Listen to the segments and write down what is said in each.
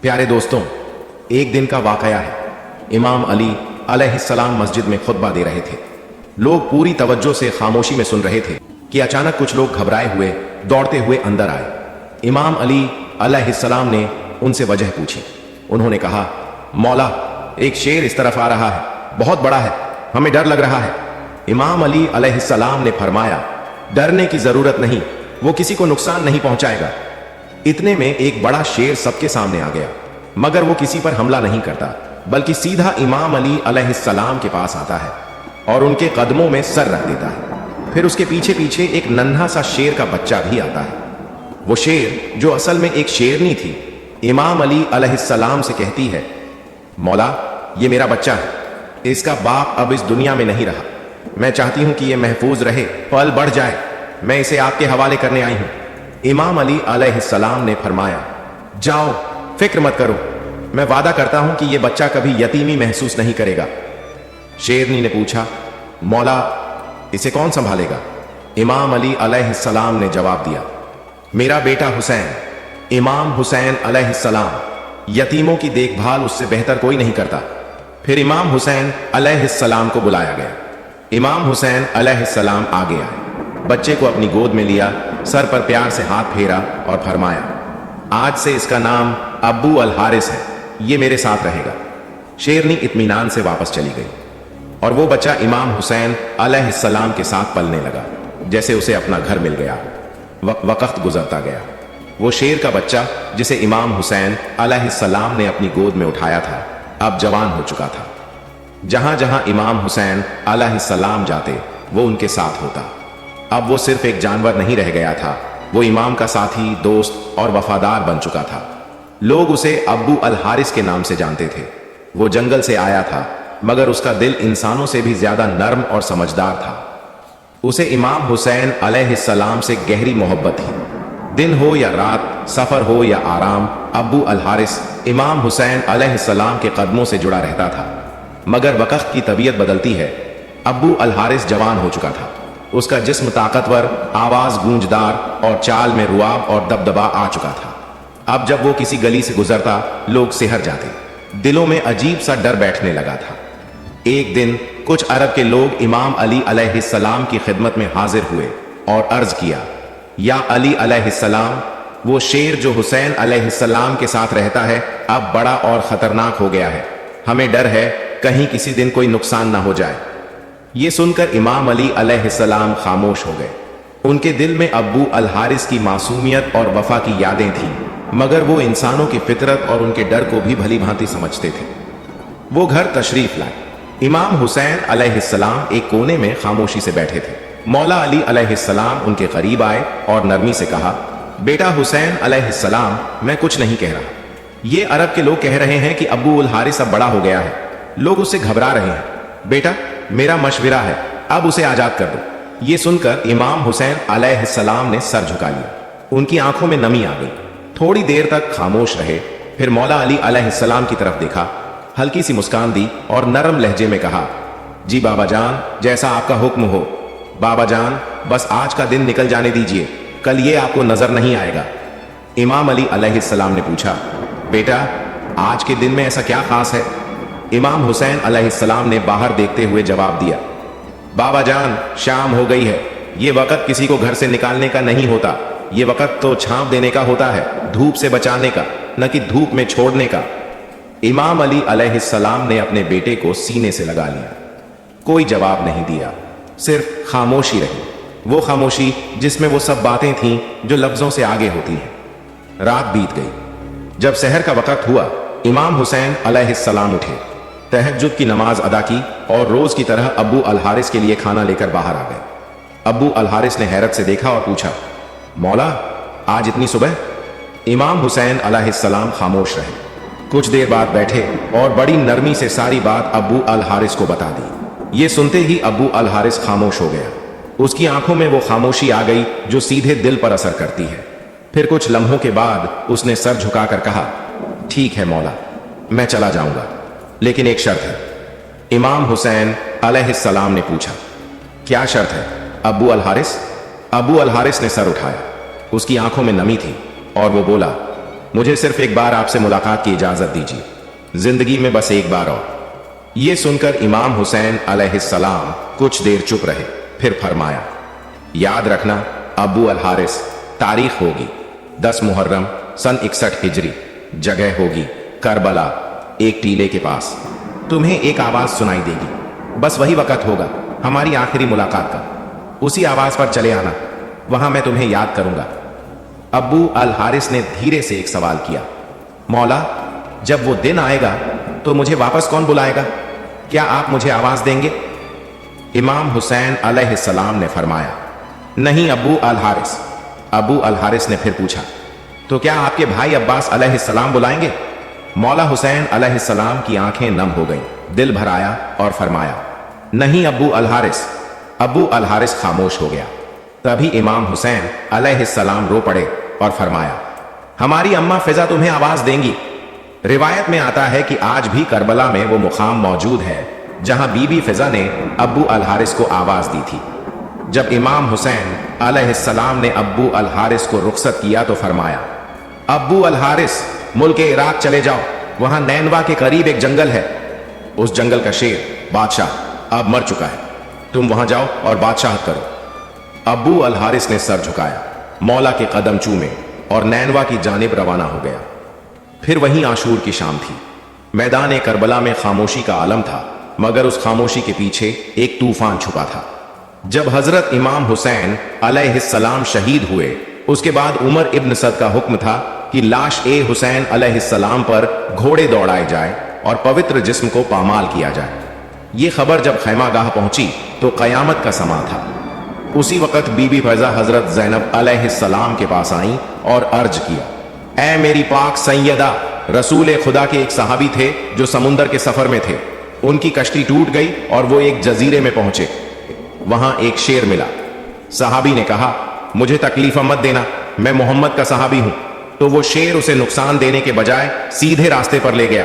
प्यारे दोस्तों, एक दिन का वाकया है। इमाम अली अलैहिस्सलाम मस्जिद में खुतबा दे रहे थे। लोग पूरी तवज्जो से खामोशी में सुन रहे थे कि अचानक कुछ लोग घबराए हुए दौड़ते हुए अंदर आए। इमाम अली अलैहिस्सलाम ने उनसे वजह पूछी। उन्होंने कहा, मौला, एक शेर इस तरफ आ रहा है, बहुत बड़ा है, हमें डर लग रहा है। इमाम अली अलैहिस्सलाम ने फरमाया, डरने की जरूरत नहीं, वो किसी को नुकसान नहीं पहुंचाएगा। इतने में एक बड़ा शेर सबके सामने आ गया, मगर वो किसी पर हमला नहीं करता, बल्कि सीधा इमाम अली अलैहिस्सलाम के पास आता है और उनके कदमों में सर रख देता है। फिर उसके पीछे पीछे एक नन्हा सा शेर का बच्चा भी आता है। वो शेर, जो असल में एक शेरनी थी, इमाम अली अलैहिस्सलाम से कहती है, मौला, ये मेरा बच्चा है, इसका बाप अब इस दुनिया में नहीं रहा। मैं चाहती हूं कि ये महफूज रहे, पल बढ़ जाए, मैं इसे आपके हवाले करने आई हूं। इमाम अली अलैहिस्सलाम ने फरमाया, जाओ, फिक्र मत करो, मैं वादा करता हूं कि यह बच्चा कभी यतीमी महसूस नहीं करेगा। शेरनी ने पूछा, मौला, इसे कौन संभालेगा? इमाम अली अलैहिस्सलाम ने जवाब दिया, मेरा बेटा हुसैन। इमाम हुसैन अलैहिस्सलाम, यतीमों की देखभाल उससे बेहतर कोई नहीं करता। फिर इमाम हुसैन अलैहिस्सलाम को बुलाया गया। इमाम हुसैन अलैहिस्सलाम आगे आए, बच्चे को अपनी गोद में लिया, सर पर प्यार से हाथ फेरा और फरमाया, आज से इसका नाम अब्बू अल हारिस है, ये मेरे साथ रहेगा। शेरनी इत्मीनान से वापस चली गई और वो बच्चा इमाम हुसैन अलैहिस्सलाम के साथ पलने लगा, जैसे उसे अपना घर मिल गया। वक्त गुजरता गया। वो शेर का बच्चा, जिसे इमाम हुसैन अलैहिस्सलाम ने अपनी गोद में उठाया था, अब जवान हो चुका था। जहां जहां इमाम हुसैन अलैहिस्सलाम जाते, वो उनके साथ होता। अब वो सिर्फ एक जानवर नहीं रह गया था, वो इमाम का साथी, दोस्त और वफादार बन चुका था। लोग उसे अब्बू अल हारिस के नाम से जानते थे। वो जंगल से आया था, मगर उसका दिल इंसानों से भी ज्यादा नर्म और समझदार था। उसे इमाम हुसैन अलैहिस्सलाम से गहरी मोहब्बत थी। दिन हो या रात, सफर हो या आराम, अब्बू अल हारिस इमाम हुसैन अलैहिस्सलाम के कदमों से जुड़ा रहता था। मगर वक्त की तबीयत बदलती है। अब्बू अल हारिस जवान हो चुका था। उसका जिस्म ताकतवर, आवाज गूंजदार और चाल में रुआब और दबदबा आ चुका था। अब जब वो किसी गली से गुजरता, लोग सिहर जाते, दिलों में अजीब सा डर बैठने लगा था। एक दिन कुछ अरब के लोग इमाम अली अलैहिस्सलाम की खिदमत में हाजिर हुए और अर्ज किया, या अली अलैहिस्सलाम, वो शेर जो हुसैन अलैहिस्सलाम के साथ रहता है, अब बड़ा और खतरनाक हो गया है। हमें डर है कहीं किसी दिन कोई नुकसान ना हो जाए। ये सुनकर इमाम अली अलैहिस्सलाम खामोश हो गए। उनके दिल में अब्बू अल हारिस की मासूमियत और वफा की यादें थीं, मगर वो इंसानों की फितरत और उनके डर को भी भली भांति समझते थे। वो घर तशरीफ लाए। इमाम हुसैन अलैहिस्सलाम एक कोने में खामोशी से बैठे थे। मौला अली अलैहिस्सलाम उनके करीब आए और नरमी से कहा, बेटा हुसैन अलैहिस्सलाम, मैं कुछ नहीं कह रहा। ये अरब के लोग कह रहे हैं कि अब्बू अल हारिस अब बड़ा हो गया है, लोग उससे घबरा रहे हैं। बेटा, मेरा मशविरा है, अब उसे आजाद कर दो। ये सुनकर इमाम हुसैन अलैहिस्सलाम ने सर झुका लिया। उनकी आंखों में नमी आ गई। थोड़ी देर तक खामोश रहे, फिर मौला अली अलैहिस्सलाम की तरफ देखा, हल्की सी मुस्कान दी और नरम लहजे में कहा, जी बाबा जान, जैसा आपका हुक्म हो। बाबा जान, बस आज का दिन निकल जाने दीजिए, कल ये आपको नजर नहीं आएगा। इमाम अली अलैहिस्सलाम ने पूछा, बेटा, आज के दिन में ऐसा क्या खास है? इमाम हुसैन अलैहिस्सलाम ने बाहर देखते हुए जवाब दिया, बाबा जान, शाम हो गई है। ये वक्त किसी को घर से निकालने का नहीं होता, ये वक्त तो छांव देने का होता है, धूप से बचाने का, न कि धूप में छोड़ने का। इमाम अली अलैहिस्सलाम ने अपने बेटे को सीने से लगा लिया। कोई जवाब नहीं दिया, सिर्फ खामोशी रही। वो खामोशी जिसमें वो सब बातें थीं जो लफ्जों से आगे होती हैं। रात बीत गई। जब सहर का वक्त हुआ, इमाम हुसैन अलैहिस्सलाम उठे, तहज्जुद की नमाज अदा की और रोज की तरह अब्बू अल हारिस के लिए खाना लेकर बाहर आ गए। अब्बू अल हारिस ने हैरत से देखा और पूछा, मौला, आज इतनी सुबह? इमाम हुसैन अलैहिस्सलाम खामोश रहे। कुछ देर बाद बैठे और बड़ी नरमी से सारी बात अब्बू अल हारिस को बता दी। ये सुनते ही अब्बू अल हारिस खामोश हो गया। उसकी आंखों में वो खामोशी आ गई जो सीधे दिल पर असर करती है। फिर कुछ लम्हों के बाद उसने सर झुकाकर कहा, ठीक है मौला, मैं चला जाऊंगा, लेकिन एक शर्त है। इमाम हुसैन अलैहिस्सलाम ने पूछा, क्या शर्त है अब्बू अल हारिस? अब्बू अल हारिस ने सर उठाया। उसकी आंखों में नमी थी और वो बोला, मुझे सिर्फ एक बार आपसे मुलाकात की इजाजत दीजिए, जिंदगी में बस एक बार और। ये सुनकर इमाम हुसैन अलैहिस्सलाम कुछ देर चुप रहे, फिर फरमाया, याद रखना अबू अल हारिस, तारीख होगी 10 मुहर्रम सन 61 हिजरी, जगह होगी करबला, एक टीले के पास। तुम्हें एक आवाज सुनाई देगी, बस वही वक्त होगा हमारी आखिरी मुलाकात का। उसी आवाज पर चले आना, वहां मैं तुम्हें याद करूंगा। अबू अल हारिस ने धीरे से एक सवाल किया, मौला, जब वो दिन आएगा तो मुझे वापस कौन बुलाएगा? क्या आप मुझे आवाज देंगे? इमाम हुसैन अलैहिस्सलाम ने फरमाया, नहीं अबू अल हारिस। अबू अल हारिस ने फिर पूछा, तो क्या आपके भाई अब्बास अलैहिस्सलाम बुलाएंगे? मौला हुसैन अलैहिस्सलाम की आंखें नम हो गईं, दिल भर आया और फरमाया, नहीं अबू अल हारिस। अबू अल हारिस खामोश हो गया। तभी इमाम हुसैन अलैहिस्सलाम रो पड़े और फरमाया, हमारी अम्मा फिजा तुम्हें आवाज देंगी। रिवायत में आता है कि आज भी करबला में वो मुकाम मौजूद है जहां बीबी फिजा ने अबू अल हारिस को आवाज दी थी। जब इमाम हुसैन अलैहिस्सलाम ने अबू अल हारिस को रुखसत किया तो फरमाया, अबू अल हारिस, मुल्क इराक चले जाओ, वहां नैनवा के करीब एक जंगल है। उस जंगल का शेर बादशाह अब मर चुका है, तुम वहां जाओ और बादशाहत करो। अबू अल हारिस ने सर झुकाया, मौला के कदम चूमे और नैनवा की जानिब रवाना हो गया। फिर वहीं आशूर की शाम थी। मैदान करबला में खामोशी का आलम था, मगर उस खामोशी के पीछे एक तूफान छुपा था। जब हजरत इमाम हुसैन अलैहिस्सलाम शहीद हुए, उसके बाद उमर इब्न सद का हुक्म था कि लाश ए हुसैन अलैहिस्सलाम पर घोड़े दौड़ाए जाए और पवित्र जिस्म को पामाल किया जाए। ये खबर जब खैमागाह पहुंची तो कयामत का समा था। उसी वक्त बीबी फैजा हजरत ज़ैनब अलैहिस्सलाम के पास आई और अर्ज किया, ऐ मेरी पाक सैयदा, रसूल खुदा के एक सहाबी थे जो समुंदर के सफर में थे। उनकी कश्ती टूट गई और वो एक जजीरे में पहुंचे। वहां एक शेर मिला। सहाबी ने कहा, मुझे तकलीफ मत देना, मैं मोहम्मद का सहाबी हूं। तो वो शेर उसे नुकसान देने के बजाय सीधे रास्ते पर ले गया।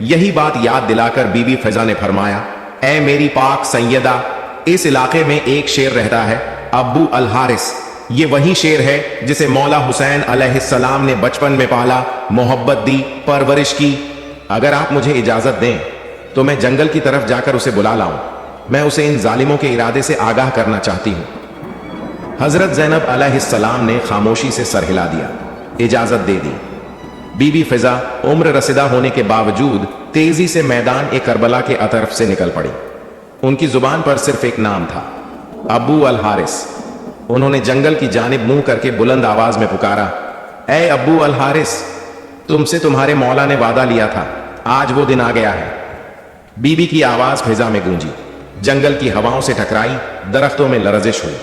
यही बात याद दिलाकर बीबी फैजा ने फरमाया, ऐ मेरी पाक सैयदा, इस इलाके में एक शेर रहता है, अबू अल हारिस। ये वही शेर है जिसे मौला हुसैन अलैहिस्सलाम ने बचपन में पाला, मोहब्बत दी, परवरिश की। अगर आप मुझे इजाजत दें तो मैं जंगल की तरफ जाकर उसे बुला लाऊं। मैं उसे इन जालिमों के इरादे से आगाह करना चाहती हूं। हजरत ज़ैनब अलैहिस्सलाम ने खामोशी से सर हिला दिया, इजाजत दे दी। बीबी फिजा उम्र रसीदा होने के बावजूद तेजी से मैदान ए करबला के अतरफ से निकल पड़ी। उनकी जुबान पर सिर्फ एक नाम था, अबू अल हारिस। उन्होंने जंगल की जानिब मुंह करके बुलंद आवाज में पुकारा, ऐ अबू अल हारिस, तुमसे तुम्हारे मौला ने वादा लिया था, आज वो दिन आ गया है। बीबी की आवाज फिजा में गूंजी, जंगल की हवाओं से टकराई, दरख्तों में लरजिश हुई।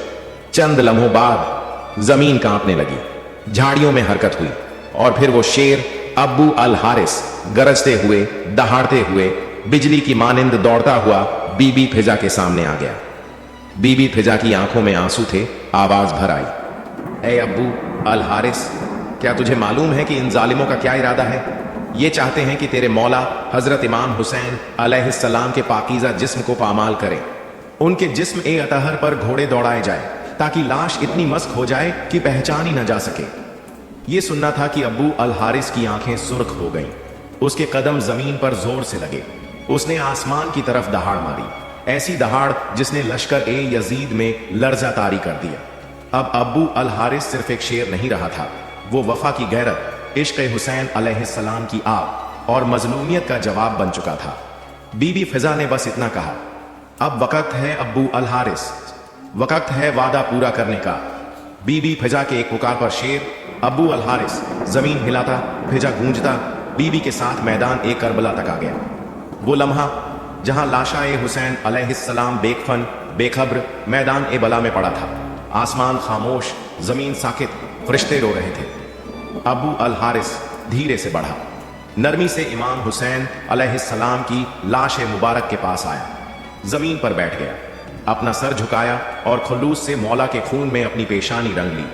चंद लम्हों बाद जमीन कांपने लगी, झाड़ियों में हरकत हुई और फिर वो शेर अबू अल हारिस गरजते हुए, दहाड़ते हुए, बिजली की मानिंद दौड़ता हुआ बीबी फिजा के सामने आ गया। बीबी फिजा की आंखों में आंसू थे, आवाज भर आई, ऐ अबू अल हारिस, क्या तुझे मालूम है कि इन जालिमों का क्या इरादा है? ये चाहते हैं कि तेरे मौला हजरत इमाम हुसैन अलैहिस्सलाम के पाकीज़ा जिस्म को पामाल करें। उनके जिस्म ए अतहर पर घोड़े दौड़ाए जाए ताकि लाश इतनी मस्क हो जाए कि पहचान ही न जा सके। ये सुनना था कि अबू अल हारिस की आंखें सुर्ख हो गईं। उसके कदम जमीन पर जोर से लगे। उसने आसमान की तरफ दहाड़ मारी, ऐसी दहाड़ जिसने लश्कर ए यजीद में लर्जा तारी कर दिया। अब अबू अल हारिस सिर्फ एक शेर नहीं रहा था, वो वफा की गैरत, इश्क हुसैन अलैहिस्सलाम की आग और मजलूमियत का जवाब बन चुका था। बीबी फिजा ने बस इतना कहा, अब वक्त है अबू अल हारिस, वक्त है वादा पूरा करने का। बीबी फिजा के एक पुकार पर शेर अबू अल हारिस जमीन हिलाता, फिजा गूंजता, बीबी के साथ मैदान ए करबला तक आ गया। वो लम्हा जहां लाशा ए हुसैन अलैहिस्सलाम बेकफन बेखबर मैदान ए बला में पड़ा था। आसमान खामोश, जमीन साकित, फरिश्ते रो रहे थे। अबू अल हारिस धीरे से बढ़ा, नरमी से इमाम हुसैन अलैहिस्सलाम की लाश मुबारक के पास आया, जमीन पर बैठ गया, अपना सर झुकाया और खुलूस से मौला के खून में अपनी पेशानी रंग ली,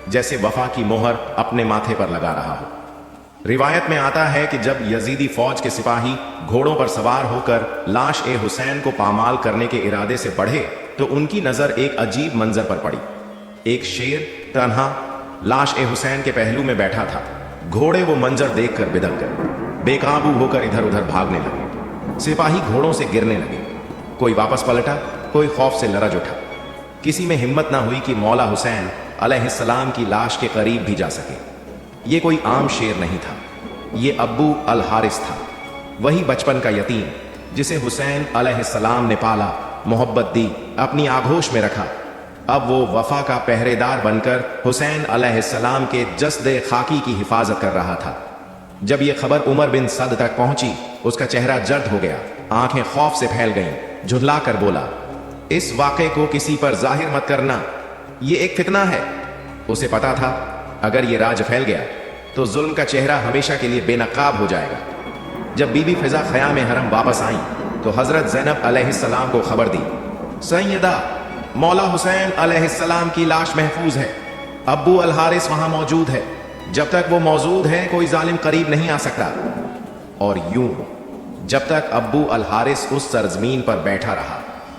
जैसे वफा की मोहर अपने माथे पर लगा रहा हो। रिवायत में आता है कि जब यजीदी फौज के सिपाही घोड़ों पर सवार होकर लाश ए हुसैन को पामाल करने के इरादे से बढ़े तो उनकी नजर एक अजीब मंजर पर पड़ी। एक शेर तन्हा लाश ए हुसैन के पहलू में बैठा था, घोड़े वो मंजर देखकर बिदक गए, बेकाबू होकर इधर उधर भागने लगे। सिपाही घोड़ों से गिरने लगे, कोई वापस पलटा, कोई खौफ से लरज उठा। किसी में हिम्मत ना हुई कि मौला हुसैन अलैहिस्सलाम की लाश के करीब भी जा सके। ये कोई आम शेर नहीं था, ये अब्बू अल हारिस था, वही बचपन का यतीम जिसे हुसैन अलैहिस्सलाम ने पाला, मोहब्बत दी, अपनी आगोश में रखा। अब वो वफा का पहरेदार बनकर हुसैन अलैहिस्सलाम के जस्दे खाकी की हिफाजत कर रहा था। जब ये खबर उमर बिन सद तक पहुंची, उसका चेहरा जर्द हो गया, आंखें खौफ से फैल गईं। झुल्ला कर बोला, इस वाक़े को किसी पर जाहिर मत करना, ये एक फितना है। उसे पता था अगर ये राज फैल गया तो जुल्म का चेहरा हमेशा के लिए बेनकाब हो जाएगा। जब बीबी फिजा ख़याम हरम वापस आई तो हजरत ज़ैनब अलैहिस्सलाम को खबर दी, सैयदा, मौला हुसैन अलैहिस्सलाम की लाश महफूज है, अब्बू अल हारिस वहां मौजूद है, जब तक वो मौजूद है कोई जालिम करीब नहीं आ सकता। और यूं जब तक अब्बू अल हारिस उस सरजमीन पर बैठा रहा,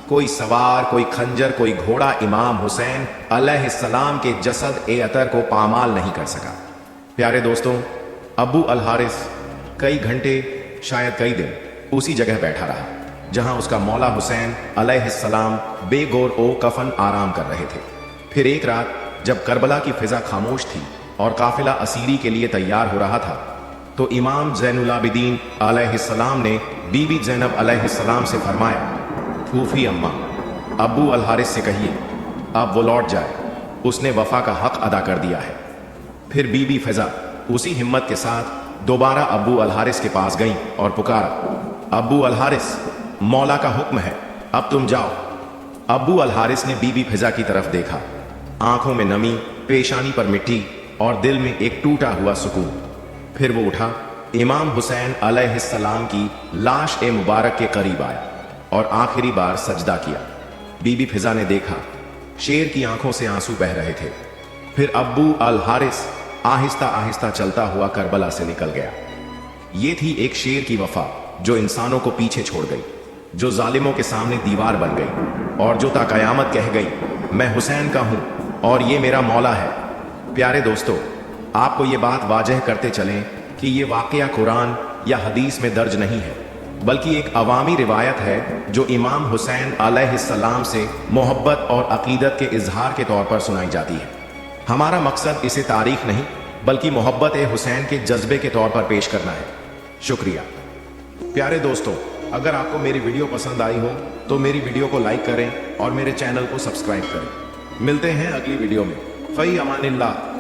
कोई सवार, कोई खंजर, कोई घोड़ा इमाम हुसैन अलैहिस्सलाम के जसद ए अतर को पामाल नहीं कर सका। प्यारे दोस्तों, अब्बू अल हारिस कई घंटे, शायद कई दिन उसी जगह बैठा रहा जहां उसका मौला हुसैन अलैहिस्सलाम बेगौर ओ कफन आराम कर रहे थे। फिर एक रात जब करबला की फिजा खामोश थी और काफिला असीरी के लिए तैयार हो रहा था, तो इमाम ज़ैनुल आबिदीन अलैहिस्सलाम ने बीबी ज़ैनब अलैहिस्सलाम से फरमाया, फूफी अम्मा, अब्बू अल हारिस से कहिए अब वो लौट जाए, उसने वफा का हक अदा कर दिया है। फिर बीबी फिजा उसी हिम्मत के साथ दोबारा अब्बू अल हारिस के पास गईं और पुकारा, अब्बू अल हारिस, मौला का हुक्म है, अब तुम जाओ। अब्बू अल हारिस ने बीबी फिजा की तरफ देखा, आंखों में नमी, पेशानी पर मिट्टी और दिल में एक टूटा हुआ सुकून। फिर वो उठा, इमाम हुसैन अलैहिस्सलाम की लाश ए मुबारक के करीब आया और आखिरी बार सजदा किया। बीबी फिजा ने देखा, शेर की आंखों से आंसू बह रहे थे। फिर अब्बू अल हारिस आहिस्ता आहिस्ता चलता हुआ करबला से निकल गया। ये थी एक शेर की वफा जो इंसानों को पीछे छोड़ गई, जो जालिमों के सामने दीवार बन गई और जो ता कयामत कह गई, मैं हुसैन का हूं और ये मेरा मौला है। प्यारे दोस्तों, आपको ये बात वाजह करते चलें कि ये वाकया कुरान या हदीस में दर्ज नहीं है, बल्कि एक अवामी रिवायत है जो इमाम हुसैन अलैहिस्सलाम से मोहब्बत और अकीदत के इजहार के तौर पर सुनाई जाती है। हमारा मकसद इसे तारीख नहीं बल्कि मोहब्बत हुसैन के जज्बे के तौर पर पेश करना है। शुक्रिया। प्यारे दोस्तों, अगर आपको मेरी वीडियो पसंद आई हो तो मेरी वीडियो को लाइक करें और मेरे चैनल को सब्सक्राइब करें। मिलते हैं अगली वीडियो में। फ़ई अमानिल्लाह।